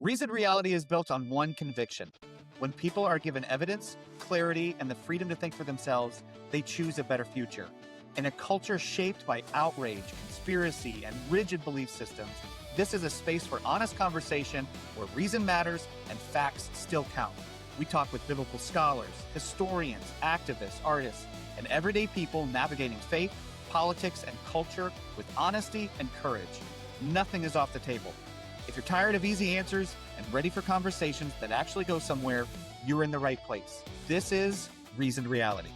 Reasoned reality is built on one conviction. When people are given evidence, clarity, and the freedom to think for themselves, they choose a better future. In a culture shaped by outrage, conspiracy, and rigid belief systems, this is a space for honest conversation where reason matters and facts still count. We talk with biblical scholars, historians, activists, artists, and everyday people navigating faith, politics, and culture with honesty and courage. Nothing is off the table. If you're tired of easy answers and ready for conversations that actually go somewhere, you're in the right place. This is Reasoned Reality.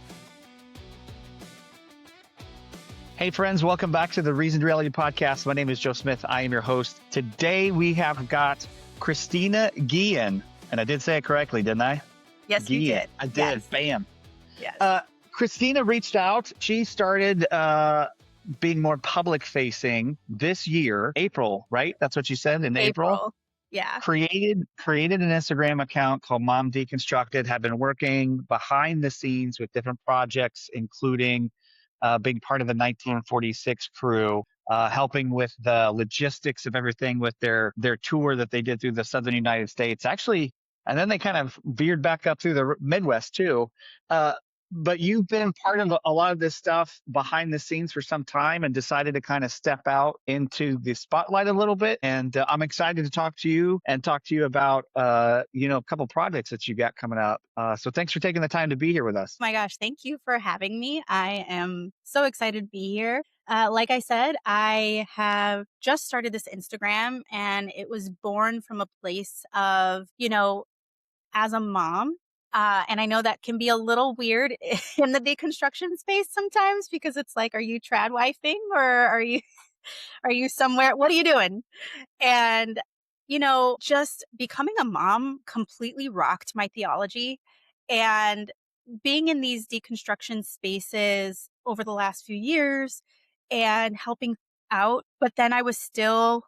Hey friends, welcome back to the Reasoned Reality podcast. My name is Joe Smith. I am your host. Today we have got Christina Guillenm, and I did say it correctly, didn't I? Yes, Guillenm. you did. I did. Yes. Bam. Yes. Christina reached out. She started being more public facing this year, April, right? That's what you said in April. Yeah. Created an Instagram account called Mom Deconstructed, have been working behind the scenes with different projects, including being part of the 1946 crew, helping with the logistics of everything with their tour that they did through the Southern United States. Actually, and then they kind of veered back up through the Midwest too. But you've been part of a lot of this stuff behind the scenes for some time and decided to kind of step out into the spotlight a little bit. And I'm excited to talk to you about, a couple projects that you got coming up. So thanks for taking the time to be here with us. Oh my gosh, thank you for having me. I am so excited to be here. Like I said, I have just started this Instagram, and it was born from a place of, as a mom. And I know that can be a little weird in the deconstruction space sometimes, because it's like, are you trad wifing or are you somewhere? What are you doing? And, just becoming a mom completely rocked my theology, and being in these deconstruction spaces over the last few years and helping out. But then I was still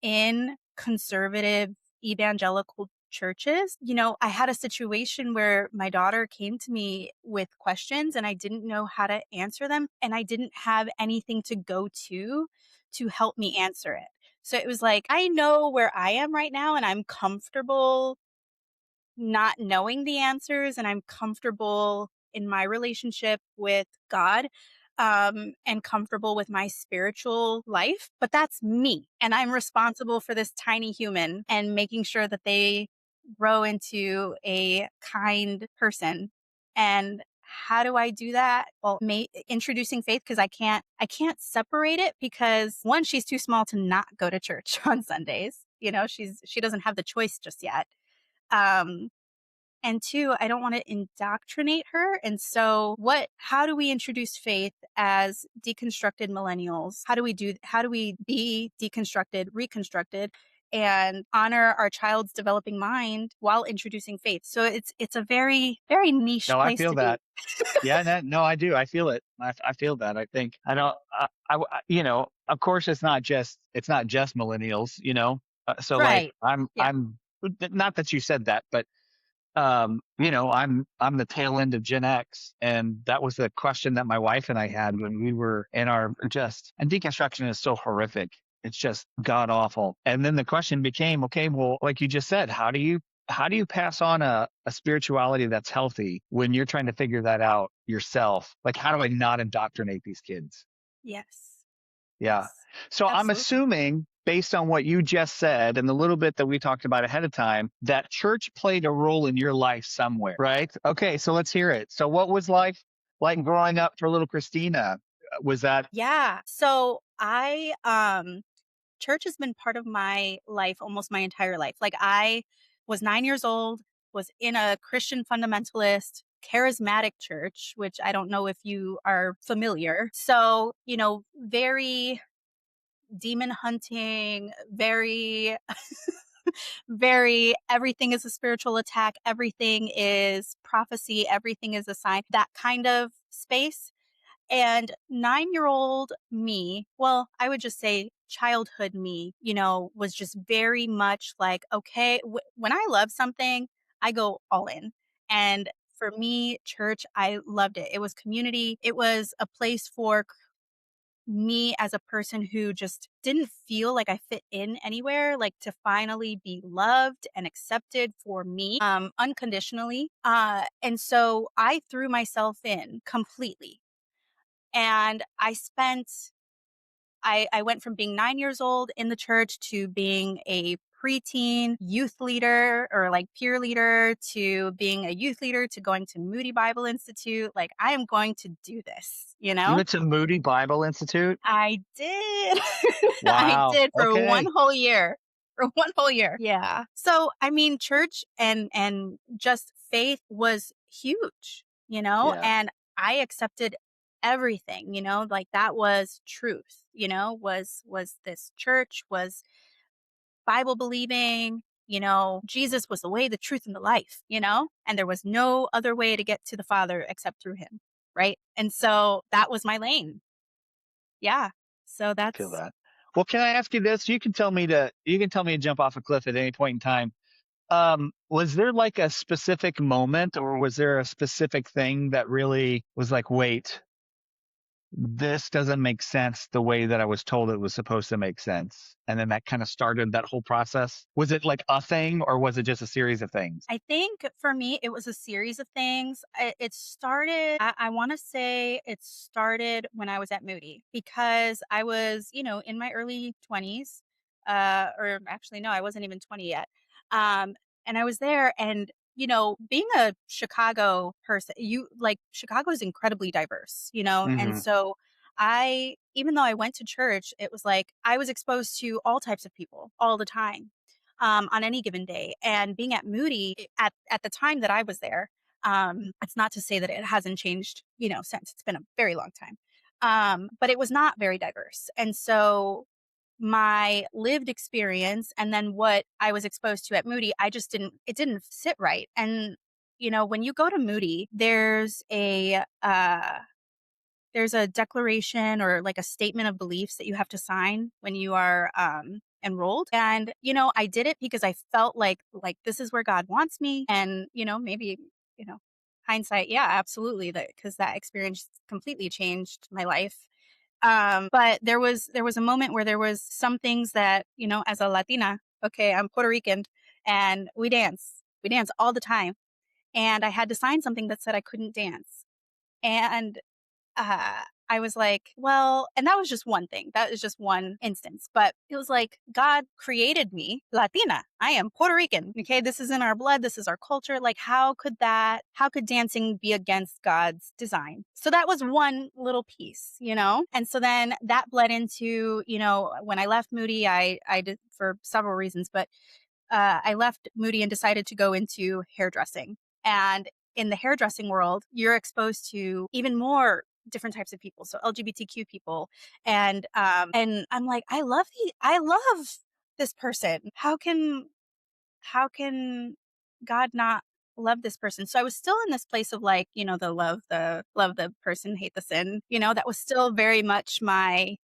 in conservative evangelical churches. I had a situation where my daughter came to me with questions and I didn't know how to answer them, and I didn't have anything to go to help me answer it. So it was like, I know where I am right now, and I'm comfortable not knowing the answers, and I'm comfortable in my relationship with God, and comfortable with my spiritual life. But that's me. And I'm responsible for this tiny human and making sure that they grow into a kind person. And how do I do that? Well, introducing faith, because I can't separate it, because one, she's too small to not go to church on Sundays. She doesn't have the choice just yet. And two, I don't want to indoctrinate her. And so how do we introduce faith as deconstructed millennials? How do we be deconstructed, reconstructed, and honor our child's developing mind while introducing faith? So it's a very, very niche place. I feel that. Be. Yeah, no, I do. I feel it. I feel that. I think I don't. Of course, it's not just millennials. So Right. I'm not that you said that, but I'm the tail end of Gen X, and that was the question that my wife and I had when we were in and deconstruction is so horrific. It's just god awful. And then the question became, okay, well, like you just said, how do you pass on a spirituality that's healthy when you're trying to figure that out yourself? Like, how do I not indoctrinate these kids? Yes. Yeah. Yes. So absolutely. I'm assuming, based on what you just said and the little bit that we talked about ahead of time, that church played a role in your life somewhere, right? Okay, so let's hear it. So what was life like growing up for little Christina? Was that? Yeah. So church has been part of my life almost my entire life. Like, I was 9 years old, was in a Christian fundamentalist charismatic church, which I don't know if you are familiar. So, very demon hunting, very, very, everything is a spiritual attack. Everything is prophecy. Everything is a sign, that kind of space. And 9-year-old me, well, I would just say childhood me, was just very much like, okay, when I love something, I go all in. And for me, church, I loved it. It was community. It was a place for me as a person who just didn't feel like I fit in anywhere, like to finally be loved and accepted for me, unconditionally. And so I threw myself in completely. And I went from being 9 years old in the church to being a preteen youth leader or like peer leader to being a youth leader to going to Moody Bible Institute. Like, I am going to do this, you You know? went to Moody Bible Institute? I did. I Wow. did for one Okay. whole year. For one whole year. Yeah. So, I mean, church and just faith was huge, Yeah. and I accepted everything, like that was truth, was this church, was Bible believing, Jesus was the way, the truth, and the life, and there was no other way to get to the Father except through him. Right. And so that was my lane. Yeah. So Feel that's that. Well, can I ask you this? You can tell me to jump off a cliff at any point in time. Was there like a specific moment or was there a specific thing that really was like, wait, this doesn't make sense the way that I was told it was supposed to make sense? And then that kind of started that whole process. Was it like a thing or was it just a series of things? I think for me, it was a series of things. It started, I want to say it started when I was at Moody because I was, in my early 20s. Or actually, no, I wasn't even 20 yet. And I was there and, being a Chicago person, Chicago is incredibly diverse, and Hmm. so even though I went to church, it was like I was exposed to all types of people all the time on any given day. And being at Moody at the time that I was there, it's not to say that it hasn't changed, since it's been a very long time. But it was not very diverse. And so my lived experience and then what I was exposed to at Moody, it didn't sit right. And, when you go to Moody, there's a declaration or like a statement of beliefs that you have to sign when you are enrolled. And, I did it because I felt like this is where God wants me. And, maybe, you know, hindsight, yeah, absolutely. Because that experience completely changed my life. But there was a moment where there was some things that, as a Latina, okay, I'm Puerto Rican and we dance. We dance all the time. And I had to sign something that said I couldn't dance. And uh, I was like, well, and that was just one thing. That was just one instance. But it was like, God created me Latina. I am Puerto Rican. Okay. This is in our blood. This is our culture. Like, how could dancing be against God's design? So that was one little piece, And so then that bled into, when I left Moody, I did for several reasons, but I left Moody and decided to go into hairdressing. And in the hairdressing world, you're exposed to even more different types of people, so LGBTQ people, and I'm like, I love this person. How can God not love this person? So I was still in this place of like, the love the person, hate the sin, that was still very much my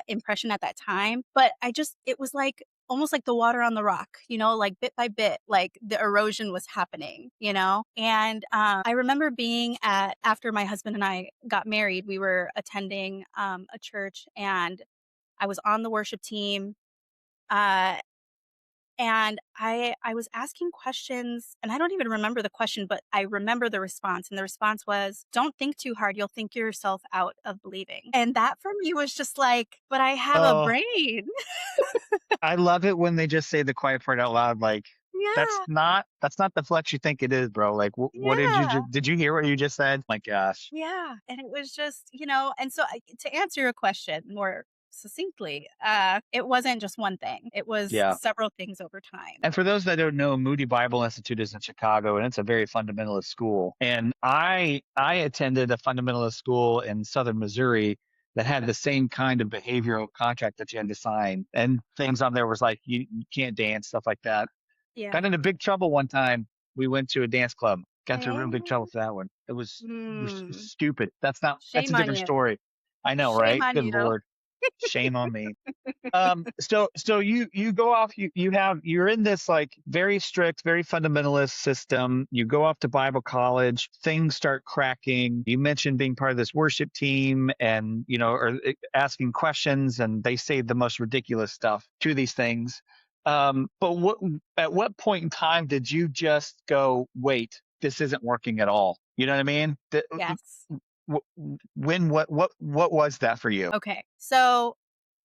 impression at that time. But it was like almost like the water on the rock, like bit by bit, like the erosion was happening, And I remember after my husband and I got married, we were attending a church and I was on the worship team. Uh, and I was asking questions, and I don't even remember the question, but I remember the response, and the response was, "Don't think too hard, you'll think yourself out of believing." And that for me was just like, "But I have a Oh, brain." I love it when they just say the quiet part out loud. Like, Yeah, that's not the flex you think it is, bro. Like, what yeah. did you hear what you just said? My gosh. Yeah, and it was just, and so to answer your question more succinctly, it wasn't just one thing. It was Yeah. several things over time. And for those that don't know, Moody Bible Institute is in Chicago, and it's a very fundamentalist school. And I attended a fundamentalist school in southern Missouri that had the same kind of behavioral contract that you had to sign, and things on there was like you can't dance, stuff like that. Yeah. Got into big trouble one time. We went to a dance club. Got into real big trouble Eh, for that one. It was mm, stupid. That's shame a on different you. story. I know, Shame right? on Good you. Lord. Shame on me. So you go off, you're in this like very strict, very fundamentalist system. You go off to Bible college, things start cracking. You mentioned being part of this worship team and, or asking questions, and they say the most ridiculous stuff to these things. But at what point in time did you just go, wait, this isn't working at all? You know what I mean? Yes. What was that for you? Okay. So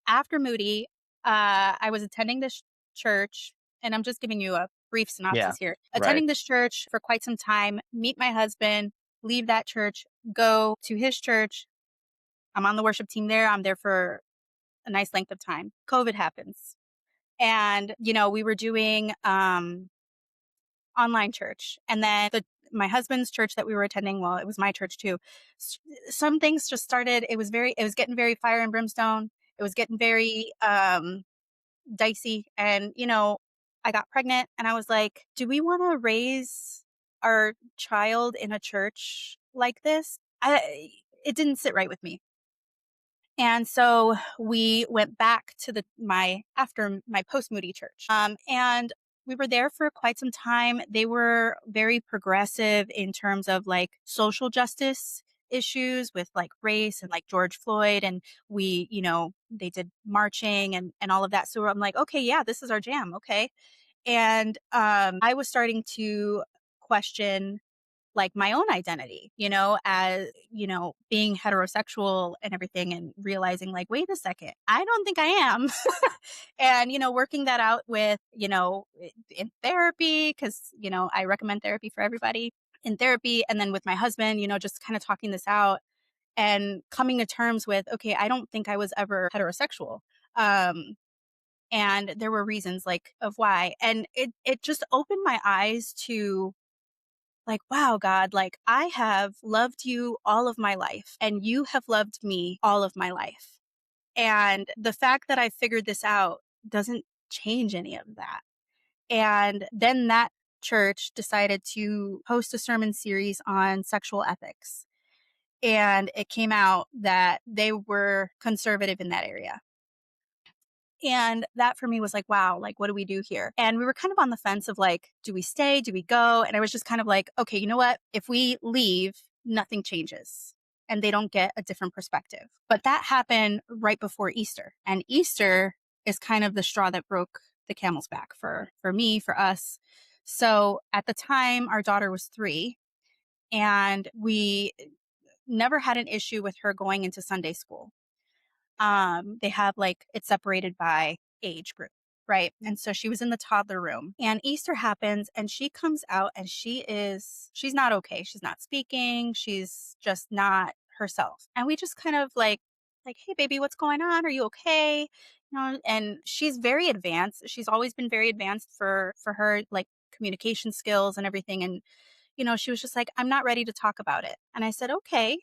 after Moody, I was attending this church, and I'm just giving you a brief Yeah, synopsis here. right. Attending this church for quite some time, meet my husband, leave that church, go to his church. I'm on the worship team there. I'm there for a nice length of time. COVID happens. And, we were doing online church. And then my husband's church that we were attending, well, it was my church too. Some things just started. It was getting very fire and brimstone. It was getting very dicey. And, I got pregnant and I was like, do we want to raise our child in a church like this? It didn't sit right with me. And so we went back to after my post Moody church. And we were there for quite some time. They were very progressive in terms of like social justice issues with like race and like George Floyd. And they did marching and all of that. So I'm like, okay, yeah, this is our jam. Okay. And I was starting to question like my own identity, as, being heterosexual and everything, and realizing like, wait a second, I don't think I am. And, working that out with, in therapy, because, I recommend therapy for everybody in therapy. And then with my husband, just kind of talking this out and coming to terms with, okay, I don't think I was ever heterosexual. Um, and there were reasons like of why. And it just opened my eyes to like, wow, God, like I have loved you all of my life and you have loved me all of my life. And the fact that I figured this out doesn't change any of that. And then that church decided to host a sermon series on sexual ethics. And it came out that they were conservative in that area. And that for me was like, wow, like, what do we do here? And we were kind of on the fence of like, do we stay? Do we go? And I was just kind of like, okay, you know what? If we leave, nothing changes and they don't get a different perspective. But that happened right before Easter. And Easter is kind of the straw that broke the camel's back for me, for us. So at the time, our daughter was 3, and we never had an issue with her going into Sunday school. They have like it's separated by age group, right? And so she was in the toddler room, and Easter happens and she comes out and she's not okay. She's not speaking. She's just not herself. And we just kind of like, hey baby, what's going on? Are you okay? And she's very advanced. She's always been very advanced for her like communication skills and everything. And she was just like, I'm not ready to talk about it. And I said, okay.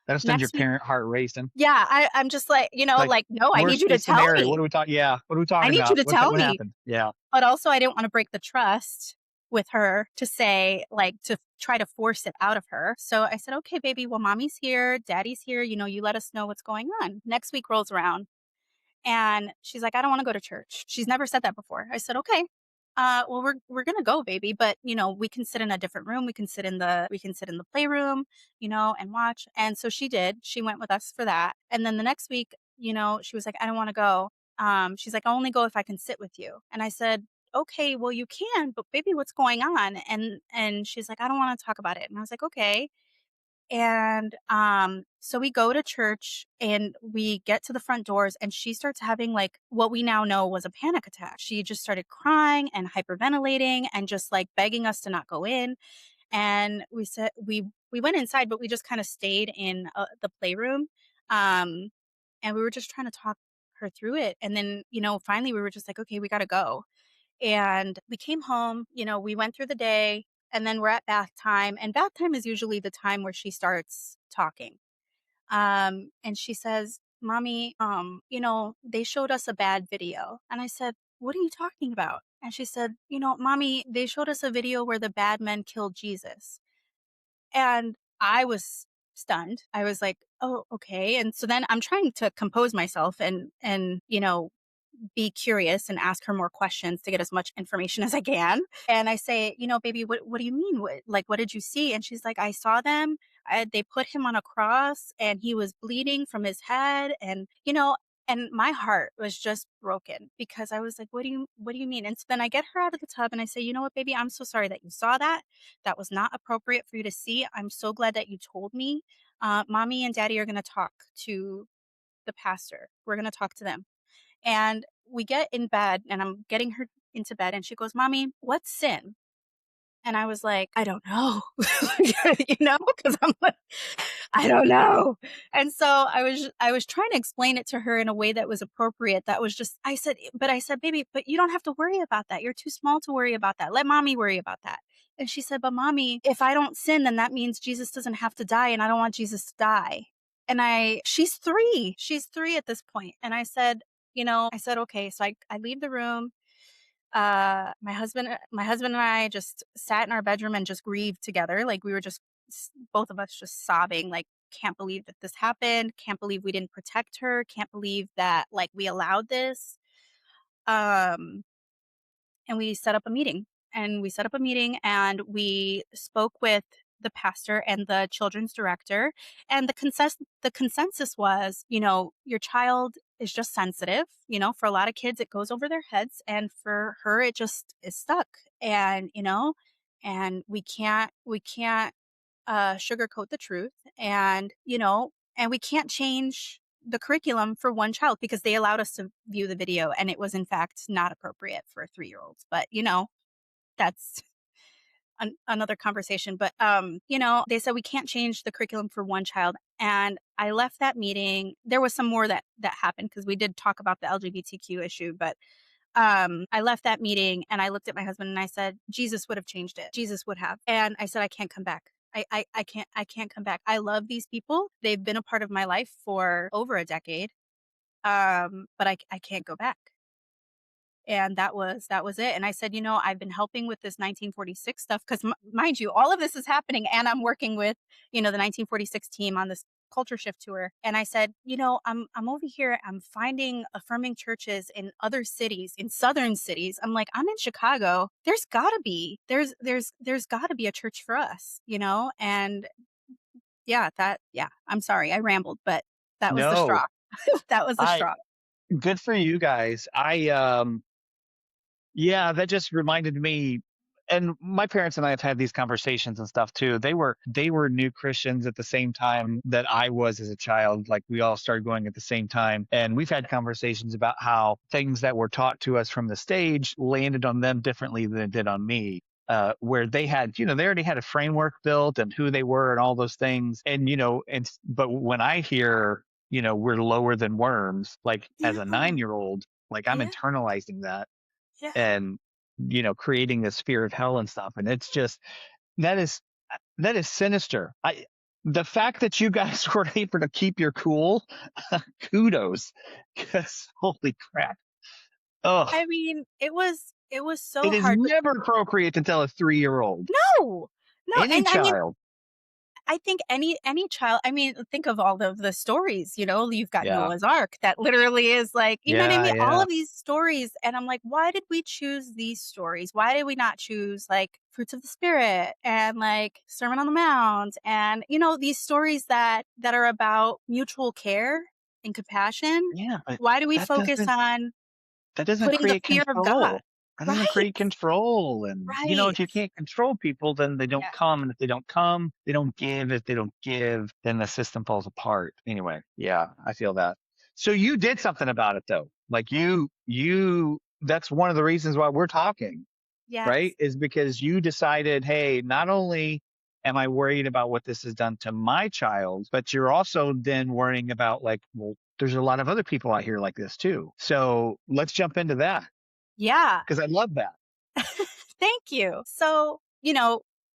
That'll send your Next week, parent heart racing. yeah, I'm just like, Like, like, no, I need worst you to case tell scenario, what me. are we talking? Yeah, what are we I talking need you about? to tell What me. happened? Yeah, But also I didn't want to break the trust with her to say, like, to try to force it out of her. So I said, okay, baby, well, mommy's here, daddy's here, you let us know what's going on. Next week rolls around. And she's like, I don't want to go to church. She's never said that before. I said, okay. Well, we're gonna go, baby, but we can sit in a different room. We can sit in the playroom, and watch. And so she did. She went with us for that. And then the next week, she was like, I don't want to go. She's like, I'll only go if I can sit with you. And I said, okay, well you can, but baby, what's going on? And she's like, I don't want to talk about it. And I was like, okay. And so we go to church and we get to the front doors and she starts having like what we now know was a panic attack. She just started crying and hyperventilating and just like begging us to not go in. And we said we went inside, but we just kind of stayed in the playroom. Um, and we were just trying to talk her through it. And then, finally we were just like, okay, we got to go. And we came home, we went through the day, and then we're at bath time. And bath time is usually the time where she starts talking. And she says, Mommy, they showed us a bad video. And I said, what are you talking about? And she said, Mommy, they showed us a video where the bad men killed Jesus. And I was stunned. I was like, oh, okay. And so then I'm trying to compose myself and, be curious and ask her more questions to get as much information as I can. And I say, baby, what do you mean? What did you see? And she's like, I saw them. They put him on a cross and he was bleeding from his head. And my heart was just broken because I was like, what do you mean? And so then I get her out of the tub and I say, you know what, baby, I'm so sorry that you saw that. That was not appropriate for you to see. I'm so glad that you told me. Mommy and daddy are going to talk to the pastor. We're going to talk to them. And we get in bed and I'm getting her into bed and she goes, Mommy, what's sin? And I was like, I don't know, because I'm like, I don't know. And so I was trying to explain it to her in a way that was appropriate. That was just, I said, baby, but you don't have to worry about that. You're too small to worry about that. Let mommy worry about that. And she said, but mommy, if I don't sin, then that means Jesus doesn't have to die. And I don't want Jesus to die. And she's 3. She's 3 at this point. And I said, okay. So I leave the room. My husband and I just sat in our bedroom and just grieved together. Like we were just both of us just sobbing, like, can't believe that this happened. Can't believe we didn't protect her. Can't believe that like we allowed this. Um, and we set up a meeting and we spoke with the pastor and the children's director. And the consensus was, your child is just sensitive. For a lot of kids, it goes over their heads. And for her, it just is stuck. And we can't sugarcoat the truth. And we can't change the curriculum for one child because they allowed us to view the video and it was in fact not appropriate for 3-year-olds. But that's another conversation. But they said we can't change the curriculum for one child. And I left that meeting. There was some more that happened because we did talk about the LGBTQ issue. But I left that meeting and I looked at my husband and I said, Jesus would have changed it. Jesus would have. And I said, I can't come back. I can't come back. I love these people. They've been a part of my life for over a decade. But I can't go back. And that was it. And I said, I've been helping with this 1946 stuff because mind you, all of this is happening and I'm working with, the 1946 team on this culture shift tour. And I said, I'm over here, I'm finding affirming churches in other cities, in southern cities. I'm like, I'm in Chicago. There's gotta be a church for us, and I'm sorry, I rambled, but that was the No, straw. That was the I straw. good for you guys. Yeah, that just reminded me, and my parents and I have had these conversations and stuff too. They were new Christians at the same time that I was as a child. Like we all started going at the same time. And we've had conversations about how things that were taught to us from the stage landed on them differently than it did on me. Where they had, they already had a framework built and who they were and all those things. But when I hear, we're lower than worms, like as a Yeah. 9-year-old, like I'm Yeah. internalizing that Yeah. and creating this fear of hell and stuff, and it's just that is that is sinister. The fact that you guys were able to keep your cool, kudos, because holy crap. Oh, I mean, it was it so is hard, but never appropriate to tell a 3-year-old, no. No, any and I mean, child. I think any child, I mean, think of all of the stories, you've got Yeah, Noah's Ark that literally is like, you know what I yeah, mean? All yeah, of these stories. And I'm like, why did we choose these stories? Why did we not choose like Fruits of the Spirit and like Sermon on the Mount and, these stories that are about mutual care and compassion? yeah, but Why do we that focus doesn't on that doesn't putting the create fear of God? control. That doesn't Right. create control. And, Right. if you can't control people, then they don't Yeah. come. And if they don't come, they don't give. If they don't give, then the system falls apart. Anyway, yeah, I feel that. So you did something about it though. Like that's one of the reasons why we're talking, right? Yes. Is because you decided, hey, not only am I worried about what this has done to my child, but you're also then worrying about like, well, there's a lot of other people out here like this too. So let's jump into that Yeah. because I love that. Thank you. So,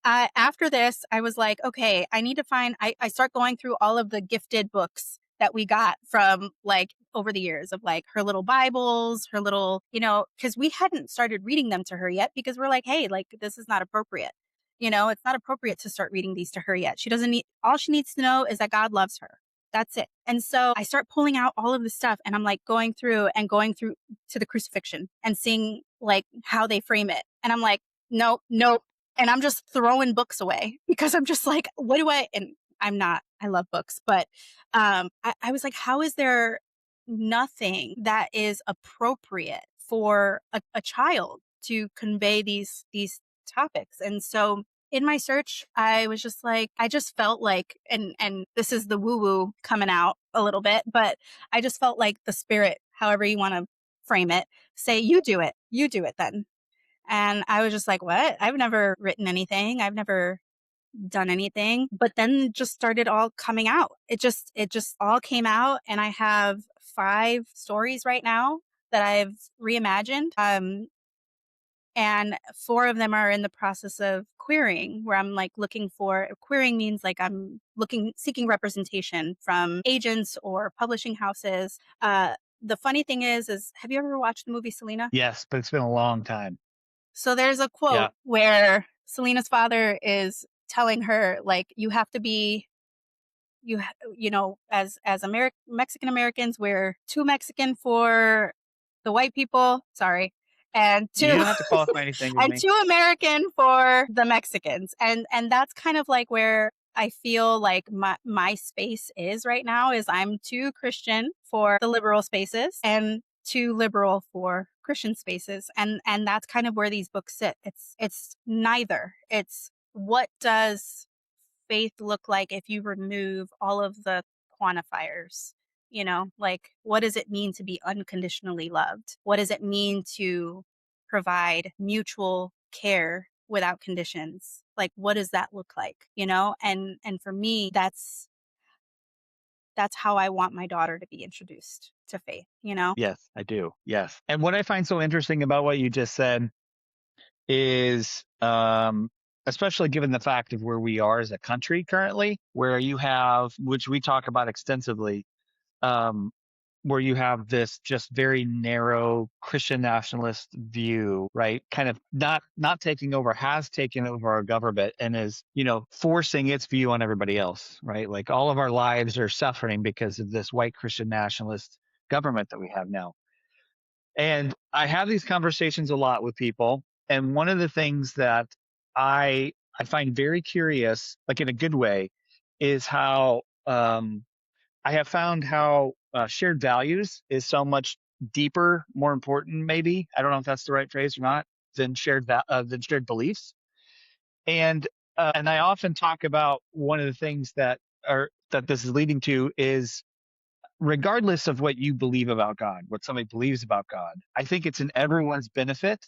after this, I was like, okay, I need to I start going through all of the gifted books that we got from like over the years of like her little Bibles, her little, because we hadn't started reading them to her yet because we're like, hey, like this is not appropriate. It's not appropriate to start reading these to her yet. She doesn't need, all she needs to know is that God loves her. That's it. And so I start pulling out all of this stuff, and I'm like going through to the crucifixion and seeing like how they frame it. And I'm like, nope, nope. And I'm just throwing books away because I'm just like, what do and I'm not, I love books, but I was like, how is there nothing that is appropriate for a child to convey these topics? And so in my search, I was just like, I just felt like, and this is the woo woo coming out a little bit, but I just felt like the spirit, however you want to frame it, say, you do it then. And I was just like, what? I've never written anything. I've never done anything. But then just started all coming out. It just all came out. And I have 5 stories right now that I've reimagined. And 4 of them are in the process of querying, where I'm like looking for, querying means like I'm seeking representation from agents or publishing houses. The funny thing is have you ever watched the movie Selena? Yes, but it's been a long time. So there's a quote where Selena's father is telling her, like, you have to be, as Mexican Americans, we're too Mexican for the white people. Sorry. And You don't have to qualify anything with and me. too American for the Mexicans. And that's kind of like where I feel like my space is right now, is I'm too Christian for the liberal spaces and too liberal for Christian spaces. And that's kind of where these books sit. It's neither. It's, what does faith look like if you remove all of the quantifiers? Like, what does it mean to be unconditionally loved? What does it mean to provide mutual care without conditions? Like, what does that look like? And for me, that's how I want my daughter to be introduced to faith. Yes, I do. Yes. And what I find so interesting about what you just said is, especially given the fact of where we are as a country currently, where you have, which we talk about extensively, um, where you have this just very narrow Christian nationalist view, right? Kind of not taking over, has taken over our government and is, forcing its view on everybody else, right? Like all of our lives are suffering because of this white Christian nationalist government that we have now. And I have these conversations a lot with people. And one of the things that I find very curious, like in a good way, is how I have found how shared values is so much deeper, more important, maybe. I don't know if that's the right phrase or not, than shared beliefs. And I often talk about one of the things that this is leading to is, regardless of what you believe about God, what somebody believes about God, I think it's in everyone's benefit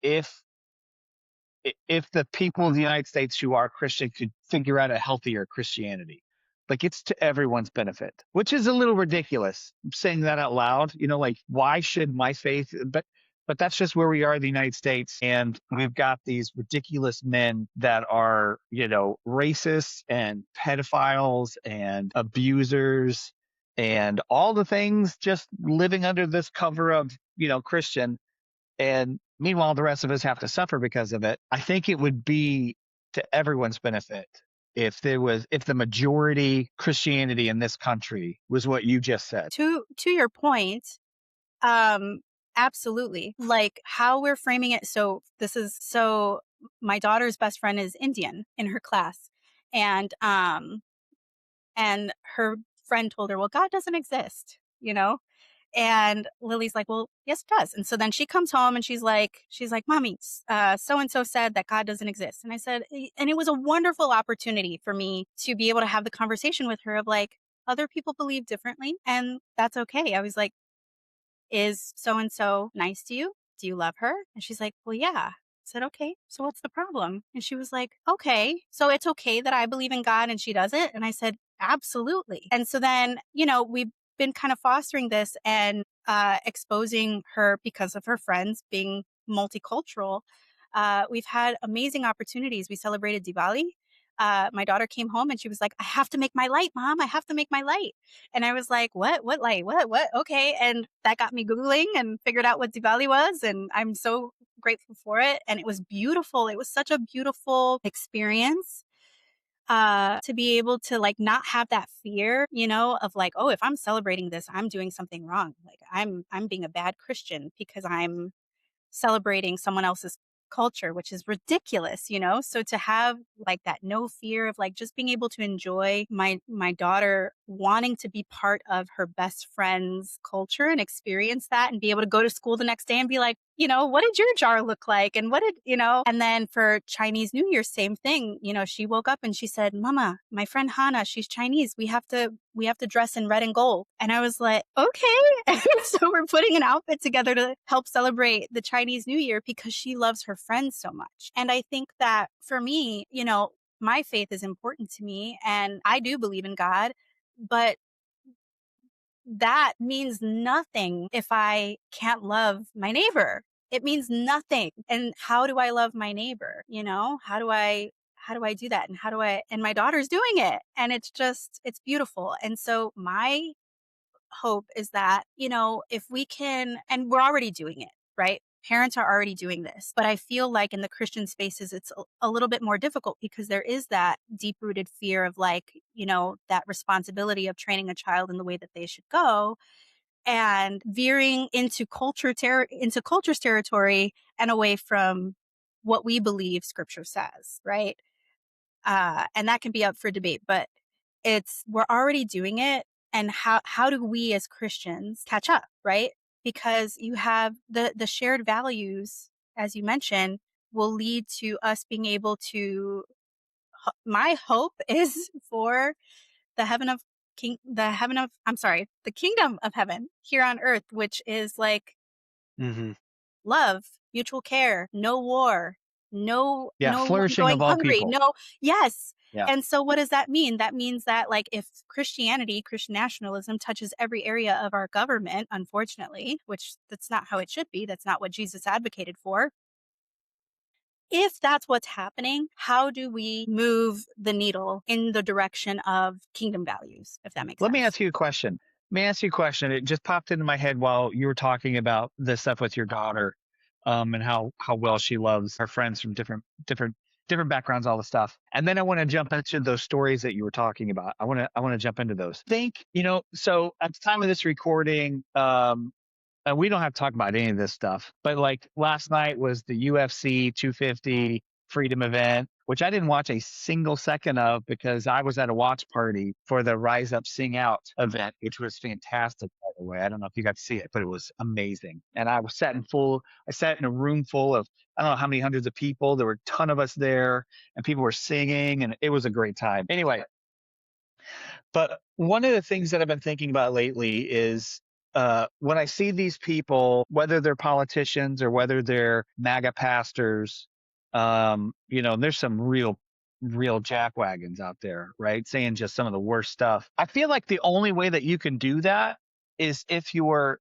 if if the people of the United States who are Christian could figure out a healthier Christianity. Like, it's to everyone's benefit, which is a little ridiculous saying that out loud. Like, why should my faith? But that's just where we are in the United States, and we've got these ridiculous men that are, racists and pedophiles and abusers and all the things, just living under this cover of, Christian. And meanwhile, the rest of us have to suffer because of it. I think it would be to everyone's benefit if the majority Christianity in this country was what you just said. To your point, absolutely. Like how we're framing it. So my daughter's best friend is Indian in her class. And her friend told her, well, God doesn't exist, And Lily's like, well, yes, it does. And so then she comes home and she's like, Mommy, so-and-so said that God doesn't exist. And I said, and it was a wonderful opportunity for me to be able to have the conversation with her of like, other people believe differently and that's okay. I was like, is so-and-so nice to you? Do you love her? And she's like, well, yeah. I said, okay, so what's the problem? And she was like, okay, so it's okay that I believe in God and she doesn't? And I said, absolutely. And so then, we've been kind of fostering this and exposing her because of her friends being multicultural. We've had amazing opportunities. We celebrated Diwali. My daughter came home and she was like, I have to make my light, Mom. I have to make my light. And I was like, what light? What? Okay. And that got me Googling and figured out what Diwali was. And I'm so grateful for it. And it was beautiful. It was such a beautiful experience. To be able to like not have that fear, of like, oh, if I'm celebrating this, I'm doing something wrong. Like I'm being a bad Christian because I'm celebrating someone else's culture, which is ridiculous. So to have like that no fear of like just being able to enjoy my daughter wanting to be part of her best friend's culture and experience that and be able to go to school the next day and be like, what did your jar look like? And and then for Chinese New Year, same thing. She woke up and she said, Mama, my friend Hannah, she's Chinese. We have to dress in red and gold. And I was like, okay. So we're putting an outfit together to help celebrate the Chinese New Year because she loves her friends so much. And I think that for me, my faith is important to me and I do believe in God, but that means nothing if I can't love my neighbor. It means nothing. And how do I love my neighbor? How do I do that? And my daughter's doing it. And it's beautiful. And so my hope is that, if we can, and we're already doing it, right? Parents are already doing this, but I feel like in the Christian spaces, it's a little bit more difficult because there is that deep rooted fear of like, that responsibility of training a child in the way that they should go and veering into culture's territory and away from what we believe scripture says, right? And that can be up for debate, but we're already doing it. And how do we as Christians catch up, right? Because you have the shared values, as you mentioned, will lead to us being able to, my hope is for the kingdom of heaven here on earth, which is like Mm-hmm. love, mutual care, no war, Yeah, no one flourishing going of all hungry, people. yes. Yeah. And so what does that mean? That means that like if Christian nationalism touches every area of our government, unfortunately, which that's not how it should be, that's not what Jesus advocated for. If that's what's happening, how do we move the needle in the direction of kingdom values, if that makes Let sense? me ask you a question. It just popped into my head while you were talking about this stuff with your daughter, and how well she loves her friends from different backgrounds, all the stuff. And then I want to jump into those stories that you were talking about. I want to jump into those. So at the time of this recording, and we don't have to talk about any of this stuff, but like last night was the UFC 250 Freedom event, which I didn't watch a single second of because I was at a watch party for the Rise Up Sing Out event, which was fantastic, by the way. I don't know if you got to see it, but it was amazing. And I sat in a room full of, I don't know how many hundreds of people. There were a ton of us there and people were singing and it was a great time. Anyway, but one of the things that I've been thinking about lately is when I see these people, whether they're politicians or whether they're MAGA pastors, there's some real jackwagons out there, right? Saying just some of the worst stuff. I feel like the only way that you can do that is if you are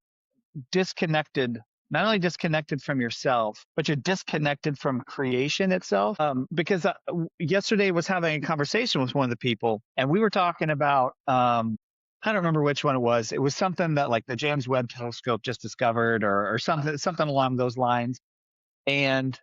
disconnected, not only disconnected from yourself, but you're disconnected from creation itself. Because yesterday I was having a conversation with one of the people and we were talking about, I don't remember which one it was. It was something that like the James Webb Telescope just discovered or something along those lines. And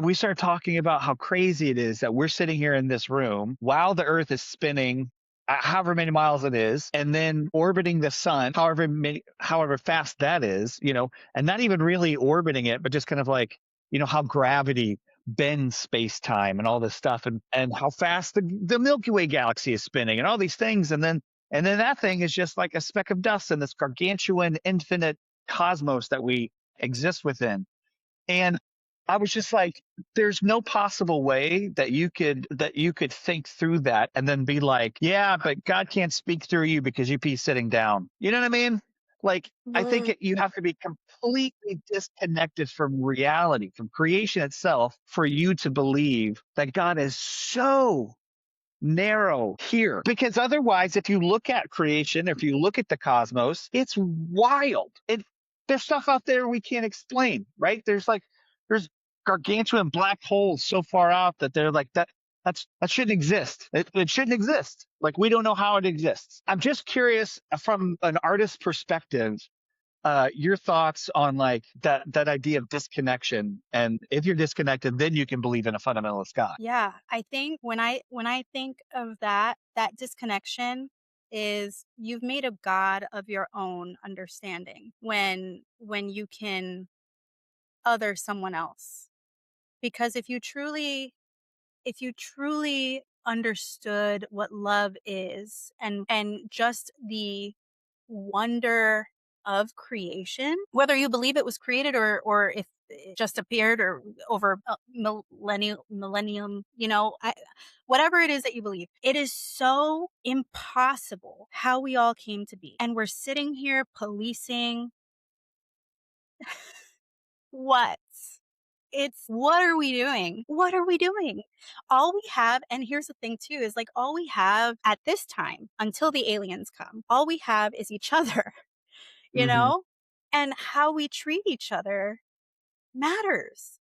we started talking about how crazy it is that we're sitting here in this room while the earth is spinning however many miles it is, and then orbiting the sun, however fast that is, and not even really orbiting it, but just kind of like, how gravity bends space time and all this stuff and how fast the Milky Way galaxy is spinning and all these things. And then that thing is just like a speck of dust in this gargantuan infinite cosmos that we exist within. And I was just like, there's no possible way that you could think through that and then be like, yeah, but God can't speak through you because you be sitting down. You know what I mean? Like, I think you have to be completely disconnected from reality, from creation itself, for you to believe that God is so narrow here. Because otherwise, if you look at creation, if you look at the cosmos, it's wild. There's stuff out there we can't explain, right? There's gargantuan black holes so far out that they're like that shouldn't exist. It shouldn't exist. Like we don't know how it exists. I'm just curious from an artist's perspective, your thoughts on like that idea of disconnection, and if you're disconnected, then you can believe in a fundamentalist God. Yeah, I think when I think of that disconnection is you've made a god of your own understanding when you can other someone else. Because if you truly understood what love is and just the wonder of creation, whether you believe it was created or if it just appeared or over a millennium, whatever it is that you believe, it is so impossible how we all came to be. And we're sitting here policing what? It's what are we doing? What are we doing? All we have, and here's the thing too, is like all we have at this time until the aliens come, all we have is each other, you Hmm. know? And how we treat each other matters.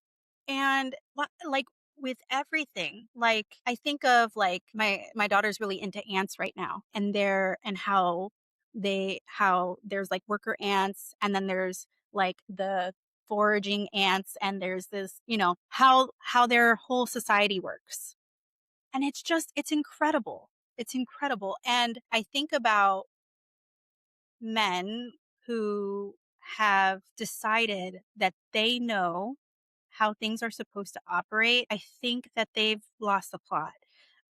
And what like with everything, like I think of like my daughter's really into ants right now and how there's like worker ants and then there's like the foraging ants and there's this, how their whole society works. And it's incredible. It's incredible. And I think about men who have decided that they know how things are supposed to operate. I think that they've lost the plot.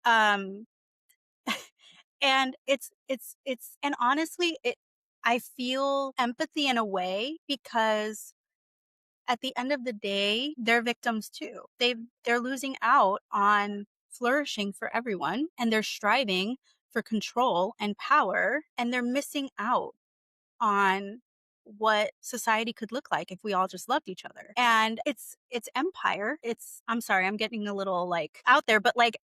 Um, and and honestly, I feel empathy in a way because at the end of the day, they're victims too. They're losing out on flourishing for everyone and they're striving for control and power and they're missing out on what society could look like if we all just loved each other. And it's empire. I'm sorry, I'm getting a little like out there, but like,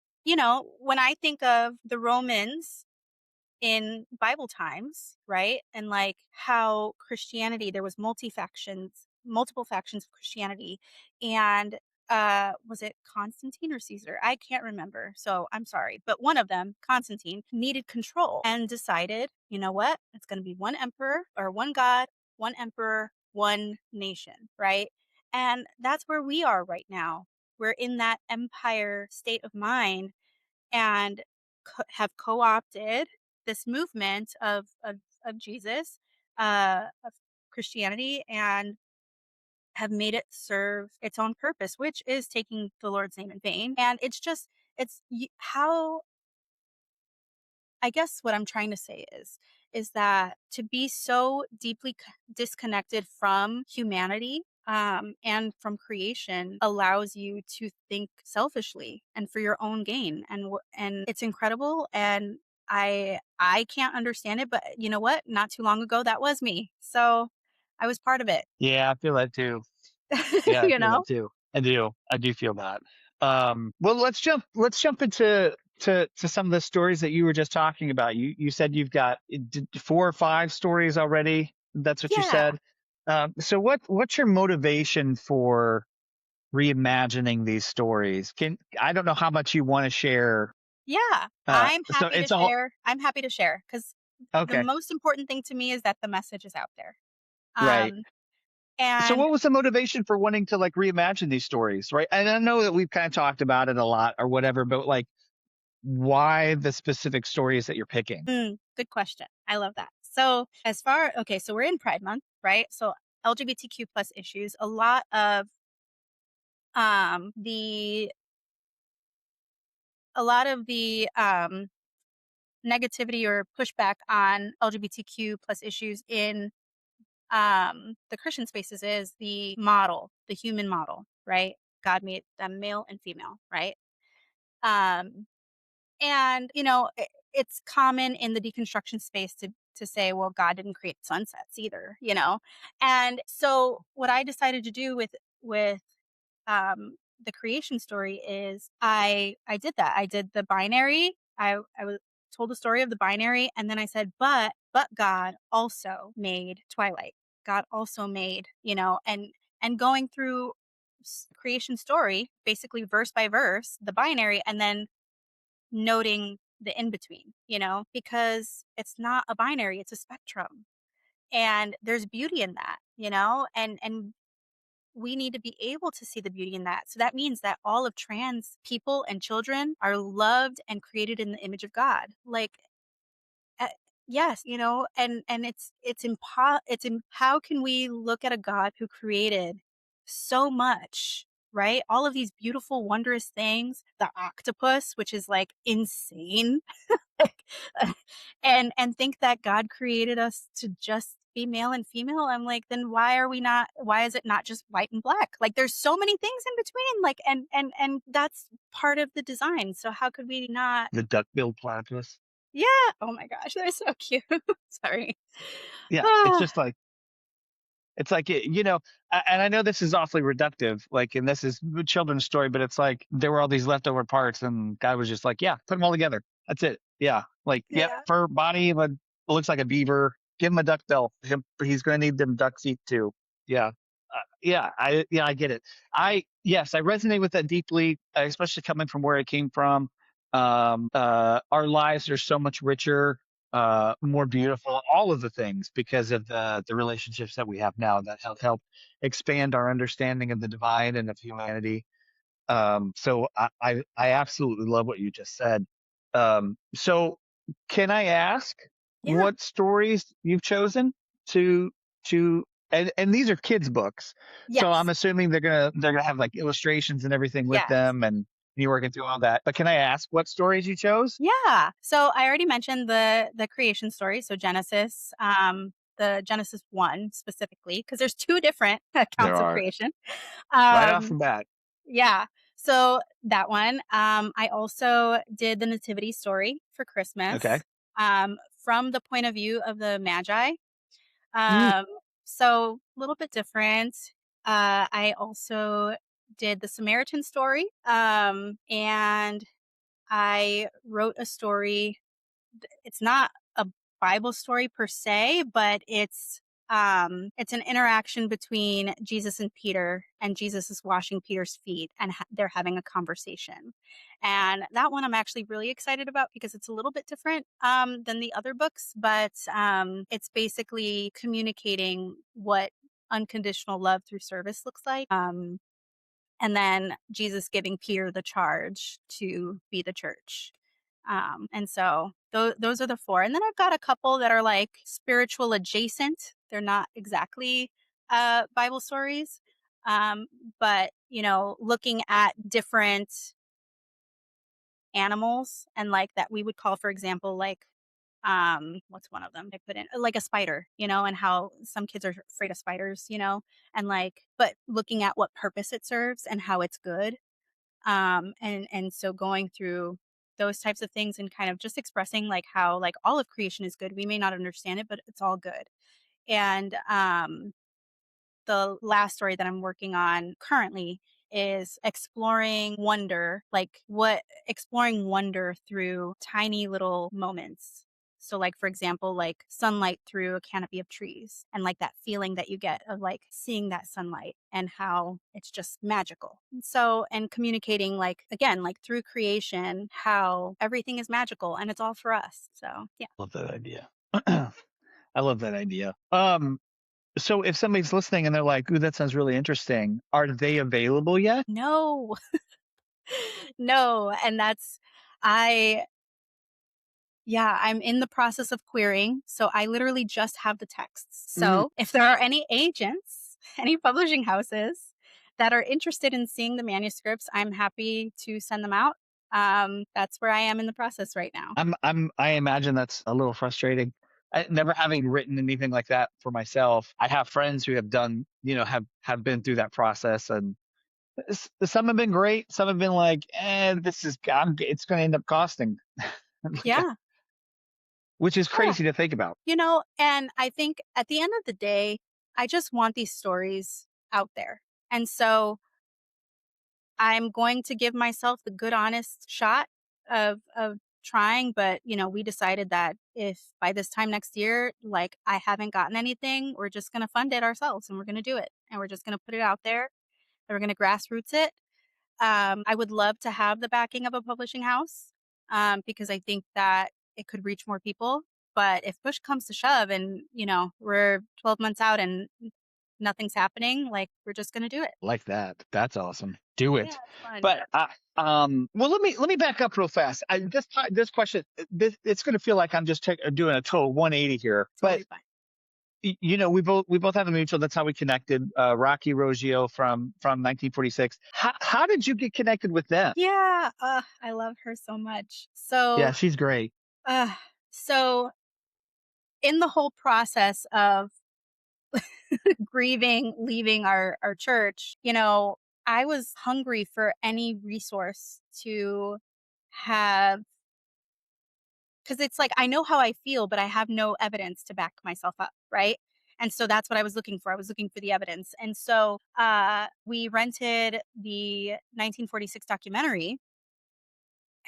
when I think of the Romans in Bible times, right? And like how Christianity, there was multiple factions of Christianity. And was it Constantine or Caesar? I can't remember. So I'm sorry. But one of them, Constantine, needed control and decided, you know what? It's going to be one emperor or one god, one emperor, one nation, right? And that's where we are right now. We're in that empire state of mind and have co-opted this movement of Jesus, of Christianity, and have made it serve its own purpose, which is taking the Lord's name in vain. And how I guess what I'm trying to say is that to be so deeply disconnected from humanity and from creation allows you to think selfishly and for your own gain, and it's incredible. And I can't understand it, but you know what? Not too long ago, that was me, so I was part of it. Yeah, I feel that too. Yeah, I you feel know? that too. I do feel that. Well, let's jump to some of the stories that you were just talking about. You said you've got 4 or 5 stories already. That's what you Yeah, said. So what's your motivation for reimagining these stories? I don't know how much you want to share. yeah. So it's all I'm happy to share because the okay, most important thing to me is that the message is out there. right. Um, So and what was the motivation for wanting to like reimagine these stories, right? And I know that we've kind of talked about it a lot or whatever, but like why the specific stories that you're picking? good question. I love that. So okay, so we're in Pride Month, right? So LGBTQ plus issues, the a lot of the negativity or pushback on LGBTQ plus issues in the Christian spaces is the human model, right? God made them male and female, right? Um, and it's common in the deconstruction space to say, well, God didn't create sunsets either, And so what I decided to do with the creation story is I did that. I did the binary. I was told the story of the binary, and then I said, but God also made Twilight. God also made, and going through creation story, basically verse by verse, the binary, and then noting the in between, because it's not a binary, it's a spectrum. And there's beauty in that, and we need to be able to see the beauty in that. So that means that all of trans people and children are loved and created in the image of God. Like, uh, yes, and how can we look at a God who created so much, right? All of these beautiful, wondrous things, the octopus, which is like insane, like, and think that God created us to just be male and female. I'm like, then why is it not just white and black? Like there's so many things in between, like, and that's part of the design. So how could we not? The duck-billed platypus. Yeah. Oh my gosh, they're so cute. Sorry. Yeah, it's Ah, just like it's like, and I know this is awfully reductive, like, and this is a children's story, but it's like there were all these leftover parts, and God was just like, yeah, put them all together. That's it. Yeah, like, yep, yeah. fur body, but looks like a beaver. Give him a duck bill. He's going to need them duck feet too. Yeah, yeah, I get it. Yes, I resonate with that deeply, especially coming from where I came from. Our lives are so much richer, more beautiful, all of the things because of the relationships that we have now that have helped expand our understanding of the divine and of humanity. So I absolutely love what you just said. So can I ask Yeah. what stories you've chosen to to and these are kids books. So I'm Yes. assuming they're gonna have like illustrations and everything with Yes. them and you're working through all that. But can I ask what stories you chose? Yeah. So I already mentioned the creation story. So Genesis, the Genesis 1 specifically, because there's two different There accounts of are creation. right off the Um, bat. yeah. So that one. I also did the nativity story for Okay. Christmas, from the point of view of the Magi. Mm. Um, so a little bit different. I also did the Samaritan story. And I wrote a story. It's not a Bible story per se, but it's an interaction between Jesus and Peter, and Jesus is washing Peter's feet, and they're having a conversation. And that one I'm actually really excited about because it's a little bit different than the other books, but it's basically communicating what unconditional love through service looks like. And then Jesus giving Peter the charge to be the church. And so those are the four. And then I've got a couple that are like spiritual adjacent. They're not exactly Bible stories, um, but looking at different animals and like that we would call, for example, like what's one of them I put in, like a spider, and how some kids are afraid of spiders, and like, but looking at what purpose it serves and how it's good. And so going through those types of things and kind of just expressing like how like all of creation is good. We may not understand it, but it's all good. And the last story that I'm working on currently is exploring wonder, like what exploring wonder through tiny little moments. So like for example, like sunlight through a canopy of trees and like that feeling that you get of like seeing that sunlight and how it's just magical. So and communicating like again, like through creation, how everything is magical and it's all for us. So yeah. Love that idea. I love that idea. So if somebody's listening and they're like, "Ooh, that sounds really interesting," are they available yet? No, no. And that's I Yeah, I'm in the process of querying, so I literally just have the texts. Mm. So, if there are any agents, any publishing houses that are interested in seeing the manuscripts, I'm happy to send them out. That's where I am in the process right now. I imagine that's a little frustrating. Never having written anything like that for myself, I have friends who have done, have been through that process, and some have been great. Some have been like, it's going to end up costing, Yeah. which is Yeah. crazy to think about. And I think at the end of the day, I just want these stories out there. And so I'm going to give myself the good honest shot of trying, but we decided that if by this time next year like I haven't gotten anything, we're just going to fund it ourselves and we're going to do it and we're just going to put it out there and we're going to grassroots it. I would love to have the backing of a publishing house because I think that it could reach more people. But if push comes to shove and, we're 12 months out and nothing's happening, like, we're just going to do it. Like that. That's awesome. Do Yeah, it. it's fun. But well, let me back up real fast. This question, it's going to feel like I'm just doing a total 180 here. But Totally fine. we both have a mutual. That's how we connected. Rocky Roggio from 1946. How did you get connected with them? Yeah, I love her so much. Yeah, So, she's great. uh, so in the whole process of grieving, leaving our church, I was hungry for any resource to have, because it's like I know how I feel, but I have no evidence to back myself up, right? And so that's what I was looking for. I was looking for the evidence. And so we rented the 1946 documentary.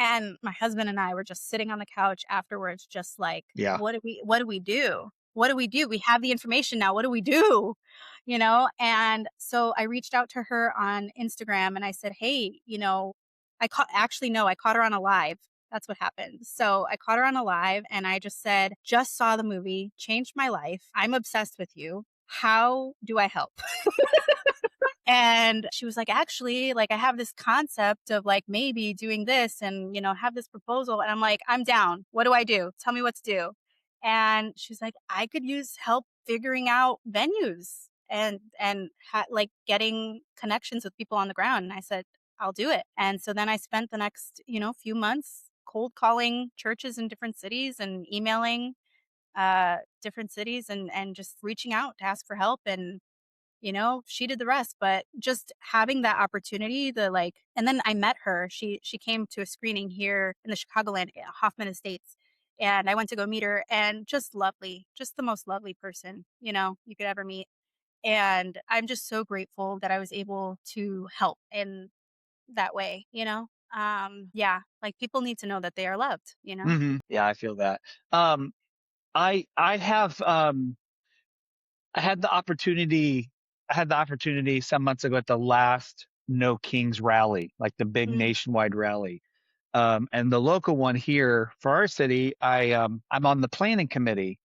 And my husband and I were just sitting on the couch afterwards, just like, Yeah. what do we do? What do we do? We have the information now. What do we do? And so I reached out to her on Instagram and I said, hey, I caught her on a live. That's what happened. So I caught her on a live and I just said, just saw the movie, changed my life. I'm obsessed with you. How do I help? And she was like, actually, like, I have this concept of like maybe doing this and, have this proposal. And I'm like, I'm down. What do I do? Tell me what to do. And she's like, I could use help figuring out venues and like getting connections with people on the ground. And I said, I'll do it. And so then I spent the next, few months cold calling churches in different cities and emailing different cities and just reaching out to ask for help. And she did the rest, but just having that opportunity, and then I met her. She came to a screening here in the Chicagoland, Hoffman Estates, and I went to go meet her, and just lovely, just the most lovely person, you could ever meet. And I'm just so grateful that I was able to help in that way. Yeah, like people need to know that they are loved. Yeah, I feel that. I have I had the opportunity some months ago at the last No Kings rally, like the big Mm, nationwide rally. And the local one here for our city, I'm on the planning committee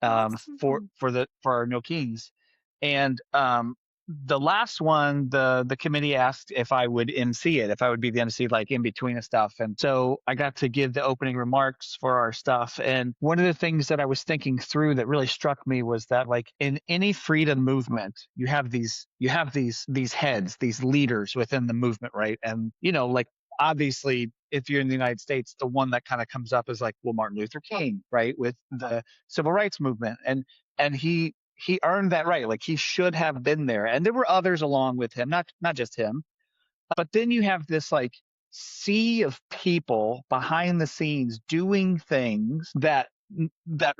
for awesome. our No Kings. And the last one, the committee asked if I would MC it, if I would be the MC, like in between the stuff. And so I got to give the opening remarks for our stuff. And one of the things that I was thinking through that really struck me was that, like, in any freedom movement, you have these heads, these leaders within the movement, right? And like, obviously, if you're in the United States, the one that kind of comes up is like, well, Martin Luther King, right, with the civil rights movement. And he earned that right. Like, he should have been there. And there were others along with him, not just him. But then you have this, like, sea of people behind the scenes doing things that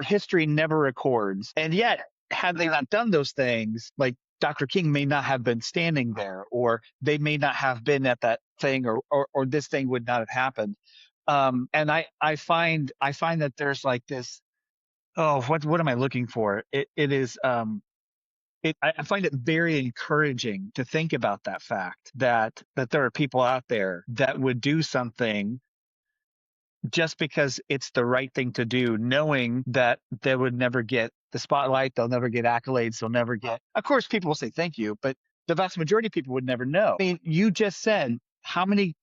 history never records. And yet, had they not done those things, like, Dr. King may not have been standing there, or they may not have been at that thing, or this thing would not have happened. And I find that there's like this, oh, what am I looking for? It is I find it very encouraging to think about that fact that there are people out there that would do something just because it's the right thing to do, knowing that they would never get the spotlight, they'll never get accolades, they'll never get. Of course, people will say thank you, but the vast majority of people would never know. I mean, you just said, how many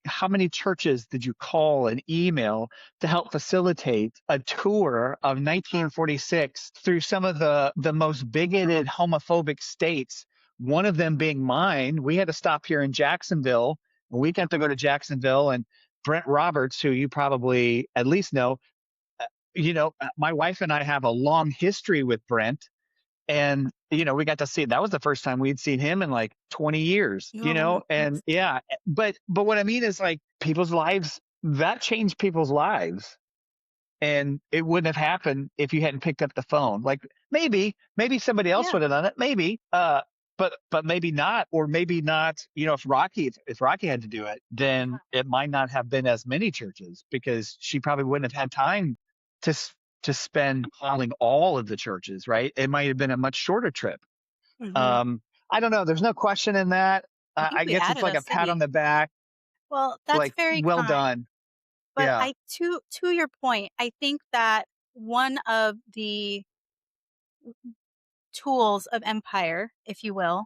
churches did you call and email to help facilitate a tour of 1946 through some of the most bigoted, homophobic states? One of them being mine. We had to stop here in Jacksonville. We got to go to Jacksonville, and Brent Roberts, who you probably at least know, my wife and I have a long history with Brent. And, we got to see, that was the first time we'd seen him in like 20 years, Oh my and goodness. yeah, but what I mean is, like, people's lives, that changed people's lives. And it wouldn't have happened if you hadn't picked up the phone. Like, maybe somebody else Yeah. would have done it. Maybe, but maybe not, or maybe not. If Rocky had to do it, then it might not have been as many churches, because she probably wouldn't have had time to spend calling all of the churches. Right? It might have been a much shorter trip. Hmm. I don't know. There's no question in that. I think I we guess it's added like a a pat on city. the back, Well, that's like, very well kind. done. But Yeah. to your point, I think that one of the tools of empire, if you will,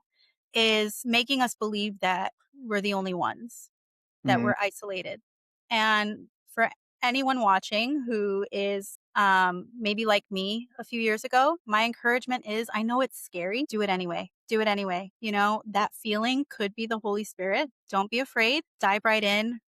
is making us believe that we're the only ones, that Mhm. we're isolated. And for anyone watching who is maybe like me a few years ago, my encouragement is, I know it's scary. Do it anyway. Do it anyway. You know, that feeling could be the Holy Spirit. Don't be afraid. Dive right in.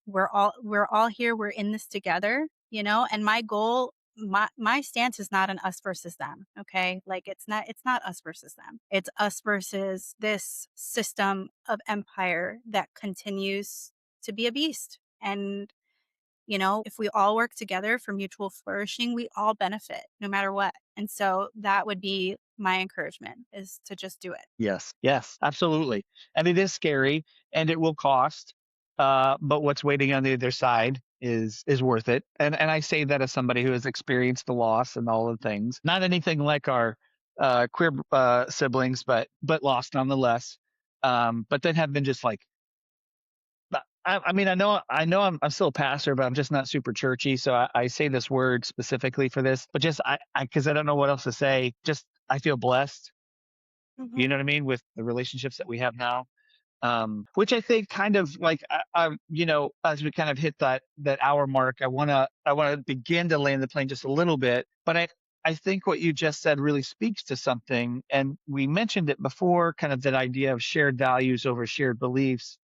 We're all here. We're in this together, you know, and my goal, my stance is not an us versus them. Okay. Like it's not us versus them. It's us versus this system of empire that continues to be a beast. And, you know, if we all work together for mutual flourishing, we all benefit no matter what. And so that would be my encouragement, is to just do it. Yes, yes, absolutely. And it is scary and it will cost. But what's waiting on the other side is worth it. And I say that as somebody who has experienced the loss and all the things. Not anything like our queer siblings, but lost nonetheless. But then have been just like, I mean, I know I'm still a pastor, but I'm just not super churchy. So I say this word specifically for this, but just because I don't know what else to say. Just I feel blessed, you Hmm. know what I mean, with the relationships that we have now. Which I think kind of like, as we kind of hit that hour mark, I want to begin to land the plane just a little bit. But I think what you just said really speaks to something, and we mentioned it before, kind of that idea of shared values over shared beliefs.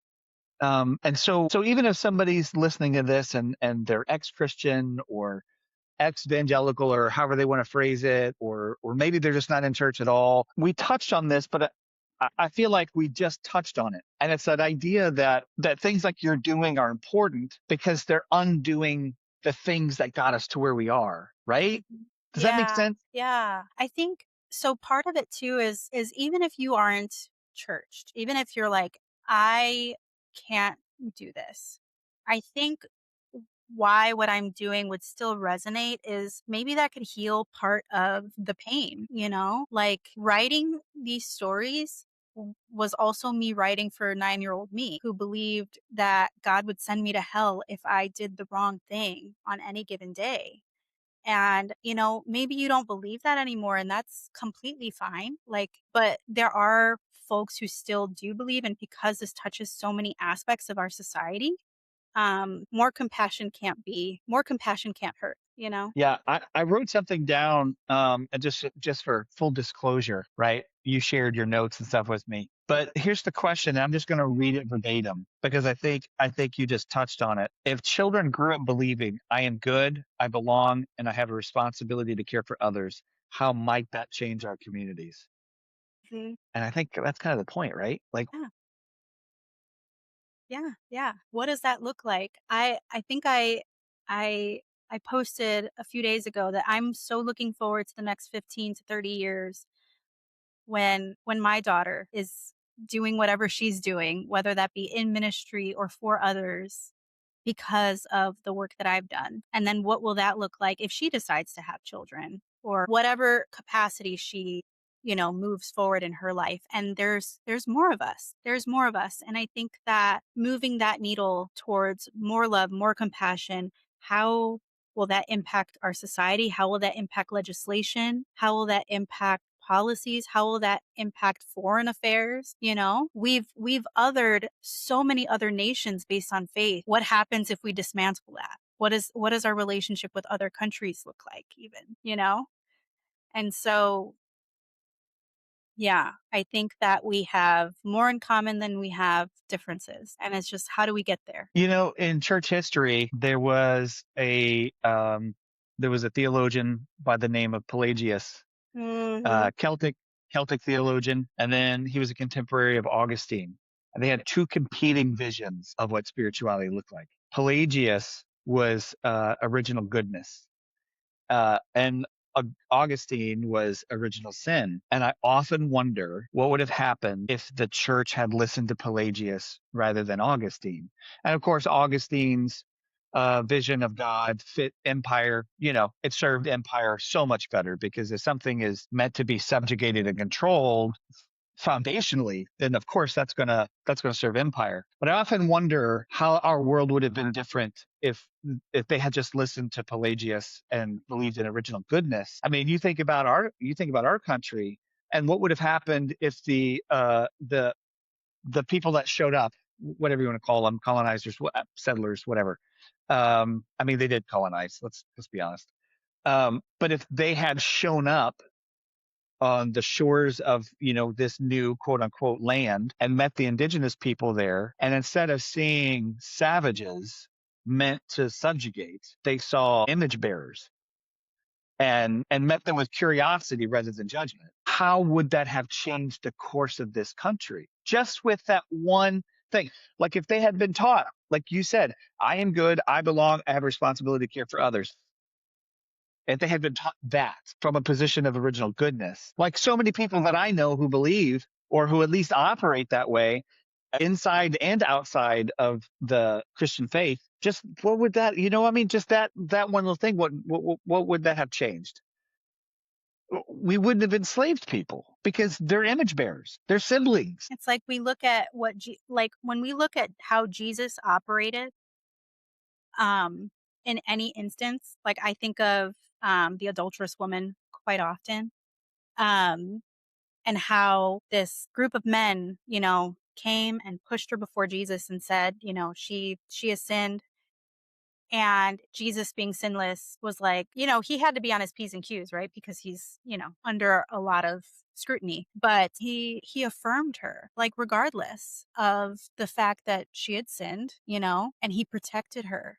And so even if somebody's listening to this and they're ex-Christian or ex-evangelical or however they want to phrase it, or maybe they're just not in church at all. We touched on this, but I feel like we just touched on it. And it's that idea that things like you're doing are important because they're undoing the things that got us to where we are, right? Hmm. Does that make Yeah. sense? Yeah. I think so. Part of it too is even if you aren't churched, even if you're like, I can't do this, I think why what I'm doing would still resonate is maybe that could heal part of the pain, you know? Like writing these stories was also me writing for 9-year-old me who believed that God would send me to hell if I did the wrong thing on any given day. And, you know, maybe you don't believe that anymore, and that's completely fine. Like, but there are folks who still do believe, and because this touches so many aspects of our society, more compassion can't hurt, you know? Yeah, I wrote something down, and just for full disclosure, right? You shared your notes and stuff with me. But here's the question, and I'm just going to read it verbatim because I think you just touched on it. If children grew up believing I am good, I belong, and I have a responsibility to care for others, how might that change our communities? Mhm. And I think that's kind of the point, right? Like, Yeah. Yeah. Yeah. What does that look like? I posted a few days ago that I'm so looking forward to the next 15 to 30 years when my daughter is doing whatever she's doing, whether that be in ministry or for others, because of the work that I've done. And then what will that look like if she decides to have children or whatever capacity she, you know, moves forward in her life. And there's more of us. There's more of us. And I think that moving that needle towards more love, more compassion, how will that impact our society? How will that impact legislation? How will that impact policies? How will that impact foreign affairs? You know, we've othered so many other nations based on faith. What happens if we dismantle that? What does our relationship with other countries look like even, you know? And so, yeah, I think that we have more in common than we have differences. And it's just how do we get there? in church history, there was a theologian by the name of Pelagius, Mhm. Celtic theologian, and then he was a contemporary of Augustine. And they had two competing visions of what spirituality looked like. Pelagius was original goodness, and Augustine was original sin. And I often wonder what would have happened if the church had listened to Pelagius rather than Augustine. And of course, Augustine's vision of God fit empire, it served empire so much better because if something is meant to be subjugated and controlled, foundationally, then of course that's gonna serve empire. But I often wonder how our world would have been different if they had just listened to Pelagius and believed in original goodness. I mean, you think about our country, and what would have happened if the people that showed up, whatever you want to call them, colonizers, settlers, whatever. I mean, they did colonize. Let's be honest. But if they had shown up on the shores of, this new quote unquote land and met the indigenous people there, and instead of seeing savages meant to subjugate, they saw image bearers and met them with curiosity rather than judgment, how would that have changed the course of this country? Just with that one thing. Like if they had been taught, like you said, I am good, I belong, I have a responsibility to care for others. If they had been taught that from a position of original goodness, like so many people that I know who believe or who at least operate that way, inside and outside of the Christian faith, just what would that, just that one little thing, what would that have changed? We wouldn't have enslaved people because they're image bearers, they're siblings. It's like we look at when we look at how Jesus operated, in any instance, like I think of the adulterous woman quite often, and how this group of men, came and pushed her before Jesus and said, she has sinned. And Jesus, being sinless, was like, he had to be on his P's and Q's, right? Because he's, under a lot of scrutiny. But he affirmed her, like, regardless of the fact that she had sinned, and he protected her.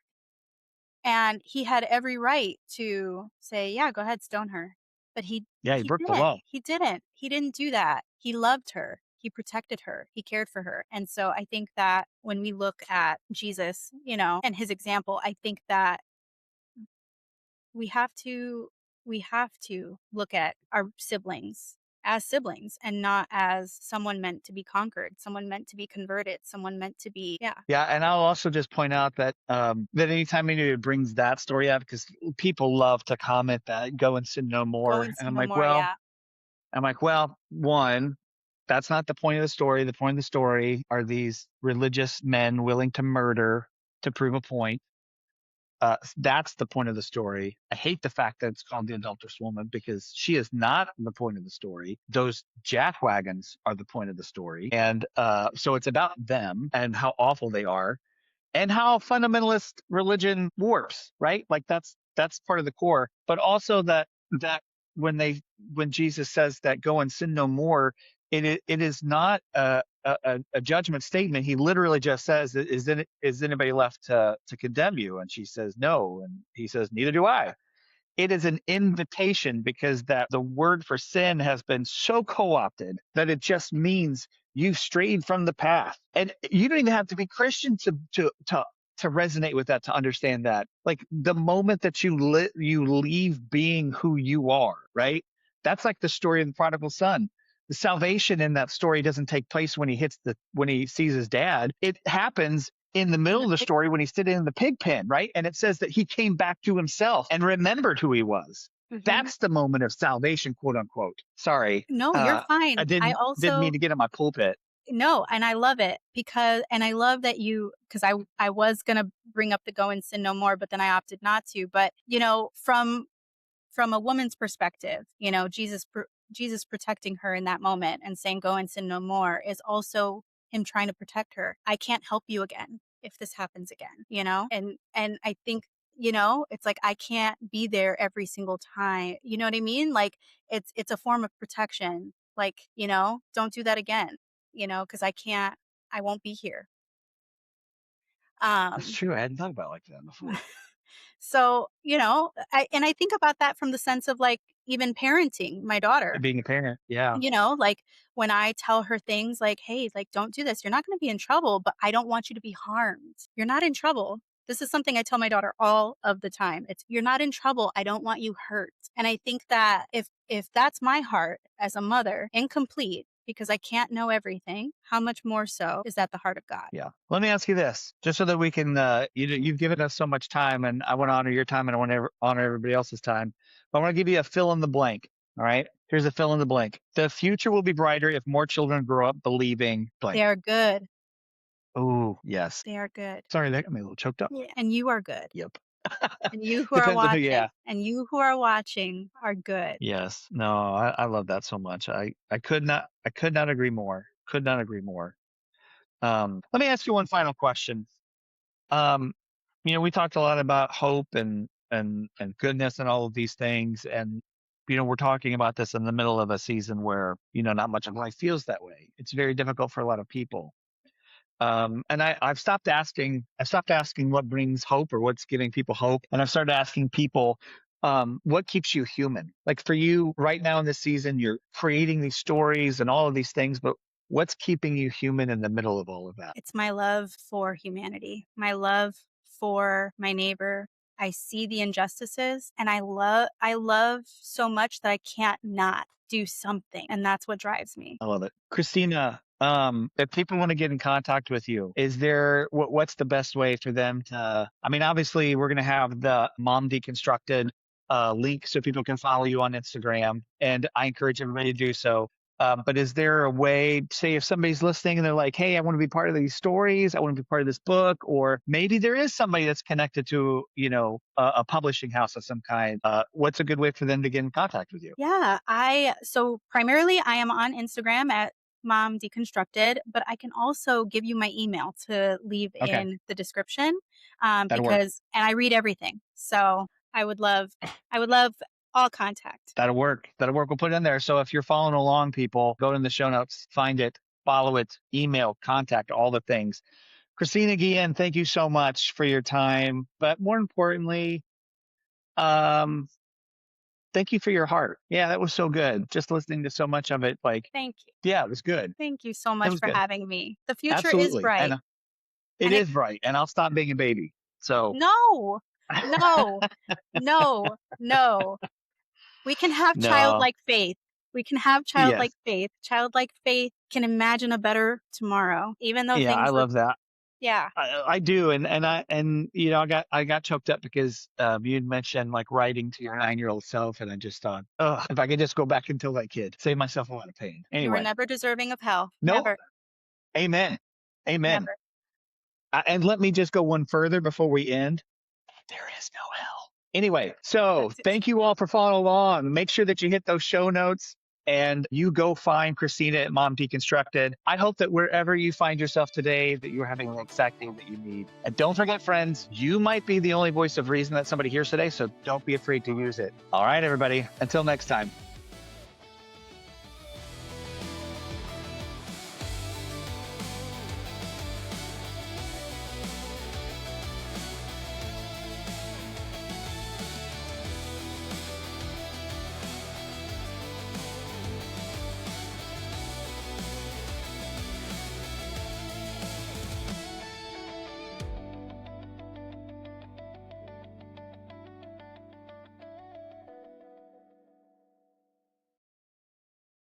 And he had every right to say, yeah, go ahead, stone her. But he broke the didn't. law. He didn't. He didn't do that. He loved her. He protected her. He cared for her. And so I think that when we look at Jesus, and his example, I think that we have to look at our siblings as siblings and not as someone meant to be conquered, someone meant to be converted, someone meant to be, yeah. Yeah, and I'll also just point out that that anytime anybody brings that story up, because people love to comment that go and sin no more, Go and sin no more, yeah. I'm like, well, one, that's not the point of the story. The point of the story are these religious men willing to murder to prove a point. That's the point of the story. I hate the fact that it's called the adulterous woman because she is not the point of the story. Those jackwagons are the point of the story. And so it's about them and how awful they are and how fundamentalist religion warps, right? Like that's part of the core. But also that when Jesus says that go and sin no more, it is not a judgment statement. He literally just says, is anybody left to condemn you? And she says, no. And he says, neither do I. It is an invitation because that the word for sin has been so co-opted that it just means you've strayed from the path. And you don't even have to be Christian to resonate with that, to understand that. Like the moment that you leave being who you are, right? That's like the story of the prodigal son. The salvation in that story doesn't take place when he sees his dad. It happens in the middle of the story when he's sitting in the pig pen, right? And it says that he came back to himself and remembered who he was. Mm-hmm. That's the moment of salvation, quote unquote. Sorry. No, you're fine. I didn't mean to get in my pulpit. No, and I love it because I love that because I was going to bring up the go and sin no more, but then I opted not to. But, from a woman's perspective, Jesus protecting her in that moment and saying, go and sin no more, is also him trying to protect her. I can't help you again if this happens again, and I think, it's like, I can't be there every single time. You know what I mean? Like it's a form of protection. Like, don't do that again, cause I won't be here. That's true. I hadn't thought about it like that before. So, I think about that from the sense of like even parenting my daughter. Being a parent, yeah. Like when I tell her things like, hey, like, don't do this. You're not going to be in trouble, but I don't want you to be harmed. You're not in trouble. This is something I tell my daughter all of the time. You're not in trouble. I don't want you hurt. And I think that if that's my heart as a mother, incomplete, because I can't know everything, how much more so is that the heart of God? Yeah. Let me ask you this, just so that we can, you've given us so much time, and I want to honor your time and I want to honor everybody else's time. But I want to give you a fill in the blank. All right. Here's a fill in the blank. The future will be brighter if more children grow up believing blank. They are good. Oh, yes. They are good. Sorry, that got me a little choked up. Yeah. And you are good. Yep. And you who are Depends on who watching. you ask. And you who are watching are good. Yes. No, I love that so much. I could not agree more. Could not agree more. Let me ask you one final question. Um, we talked a lot about hope and goodness and all of these things, and we're talking about this in the middle of a season where not much of life feels that way. It's very difficult for a lot of people. And I've stopped asking what brings hope or what's giving people hope, and I've started asking people, what keeps you human? Like for you right now in this season, you're creating these stories and all of these things, but what's keeping you human in the middle of all of that? It's my love for humanity, my love for my neighbor. I see the injustices and I love so much that I can't not do something. And that's what drives me. I love it. Christina, if people want to get in contact with you, is there, what's the best way for them to, obviously we're going to have the Mom Deconstructed link so people can follow you on Instagram, and I encourage everybody to do so. But is there a way, say if somebody's listening and they're like, hey, I want to be part of these stories, I want to be part of this book, or maybe there is somebody that's connected to, a publishing house of some kind, what's a good way for them to get in contact with you? Yeah, so primarily I am on Instagram at Mom Deconstructed, but I can also give you my email to leave in the description, because I read everything. So I would love all contact. That'll work. We'll put it in there. So if you're following along, people, go in the show notes, find it, follow it, email, contact, all the things. Christina Guillenm, thank you so much for your time. But more importantly, thank you for your heart. Yeah, that was so good. Just listening to so much of it. Thank you. Yeah, it was good. Thank you so much for having me. The future Absolutely. is bright. And it is bright. And I'll stop being a baby. So no. We can have childlike faith. We can have childlike faith. Childlike faith can imagine a better tomorrow, even though things I love that. Yeah, I do, and I got choked up because you had mentioned like writing to your 9-year-old self, and I just thought, oh, if I could just go back and tell that kid, save myself a lot of pain. Anyway, you were never deserving of hell. No. Never. Amen. Never. And let me just go one further before we end. There is no hell. Anyway, so thank you all for following along. Make sure that you hit those show notes and you go find Christina at Mom Deconstructed. I hope that wherever you find yourself today, that you're having the exact thing that you need. And don't forget, friends, you might be the only voice of reason that somebody hears today, so don't be afraid to use it. All right, everybody. Until next time.